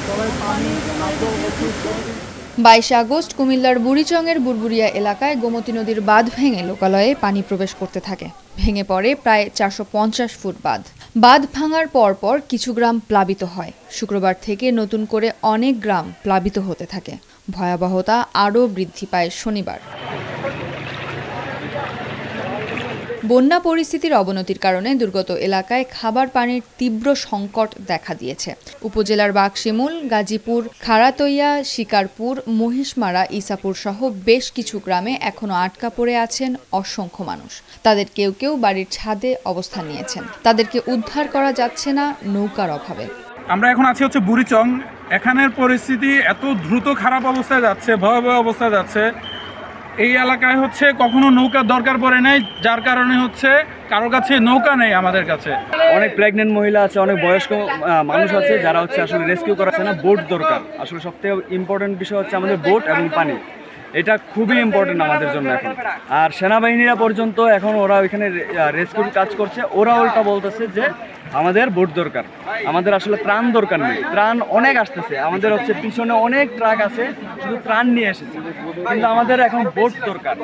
22 August কুমিল্লার বুড়িচংয়ের বুরবুরিয়া এলাকায় গোমতী নদীর বাঁধ ভেঙে লোকালয়ে পানি প্রবেশ করতে থাকে। ভেঙে পড়ে প্রায় 450 ফুট বাঁধ। বাঁধ ভাঙার পরপর কিছু গ্রাম প্লাবিত হয়। শুক্রবার থেকে নতুন করে অনেক গ্রাম প্লাবিত হতে থাকে। ভয়াবহতা আরও বৃদ্ধি পায় শনিবার। বন্যা পরিস্থিতির অবনতির কারণে দুর্গত এলাকায় খাবার পানির তীব্র সংকট দেখা দিয়েছে। উপজেলার বাকশিমুল, গাজীপুর, খাড়াতইয়া, শিকারপুর, মহিষমারা, ইসাপুর সহ বেশ কিছু গ্রামে এখনো আটকা পড়ে আছেন অসংখ্য মানুষ। তাদের কেউ কেউ বাড়ির ছাদে অবস্থান নিয়েছেন। তাদেরকে উদ্ধার করা যাচ্ছে না নৌকার অভাবে। আমরা এখন আছি হচ্ছে বুড়িচং। এখানের পরিস্থিতি এত দ্রুত খারাপ অবস্থায় যাচ্ছে, ভয়াবহ অবস্থায় যাচ্ছে। এই এলাকায় হচ্ছে কখনো নৌকার দরকার পড়ে নাই, যার কারণে হচ্ছে কারোর কাছে নৌকা নেই। আমাদের কাছে অনেক প্রেগনেন্ট মহিলা আছে, অনেক বয়স্ক মানুষ আছে যারা হচ্ছে আসলে রেস্কিউ করাচ্ছে না। বোট দরকার। আসলে সবথেকে ইম্পর্টেন্ট বিষয় হচ্ছে আমাদের বোট এবং পানি। এটা খুবই ইম্পর্টেন্ট আমাদের জন্য এখন। আর সেনাবাহিনীরা পর্যন্ত এখন ওরা ওইখানে রেস্কিউর কাজ করছে। ওরা উল্টা বলতেছে যে আমাদের বোট দরকার, আমাদের আসলে ত্রাণ দরকার নেই। ত্রাণ অনেক আসতেছে, আমাদের হচ্ছে পিছনে অনেক ট্রাক আছে, শুধু ত্রাণ নিয়ে এসেছে, কিন্তু আমাদের এখন বোট দরকার।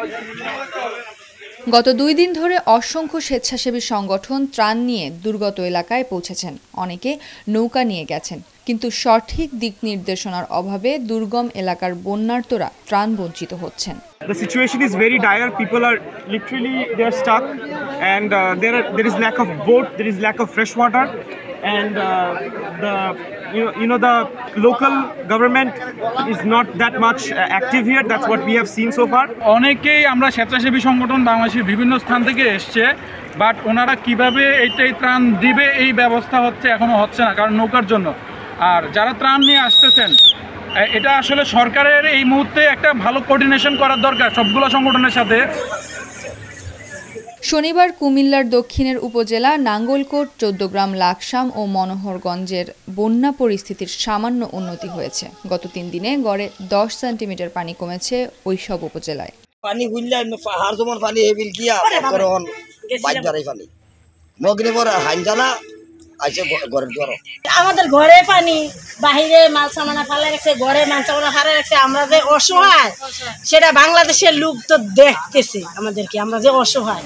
গত 2 দিন ধরে অসংখ্য স্বেচ্ছাসেবী সংগঠন ত্রাণ নিয়ে দুর্গত এলাকায় পৌঁছেছেন। অনেকে নৌকা নিয়ে গেছেন, কিন্তু সঠিক দিক নির্দেশনার অভাবে দুর্গম এলাকার বন্যার্তরা ত্রাণ বঞ্চিত হচ্ছেন। The situation is very dire. People are literally they are stuck, and there is lack of boat, there is lack of fresh water, and the local government is not that much active here. That's what we have seen so far. অনেকেই আমরা স্বেচ্ছাসেবী সংগঠন বাংলাদেশের বিভিন্ন স্থান থেকে এসছে, but ওনারা কিভাবে এইটাই ত্রাণ দিবে এই ব্যবস্থা এখনো হচ্ছে না, কারণ নৌকার জন্য। আর যারা ত্রাণ নিয়ে আসতেছেন, এটা আসলে সরকারের এই মুহূর্তে একটা ভালো কোঅর্ডিনেশন করার দরকার সবগুলো সংগঠনের সাথে। শনিবার কুমিল্লার দক্ষিণের উপজেলা নাঙ্গলকোট, 14 গ্রাম, লাকসাম ও মনোহরগঞ্জের বন্যা পরিস্থিতির সামান্য উন্নতি হয়েছে। গত 3 দিনে গড়ে 10 সেন্টিমিটার পানি কমেছে ওই সব উপজেলায়। পানি হুইল্লা হার জমান পানি হেবিল কিয়া করন বাইদারাই পানি মগনে পর হাইজানা আইছে ঘরের ঘর। আমাদের ঘরে পানি, বাহিরে মাল সামানা ফালা রাখছে, ঘরে মাল সামানা ফালা রাখছে। আমরা যে অসহায় সেটা বাংলাদেশের লোক তো দেখতেছে আমাদেরকে, আমরা যে অসহায়।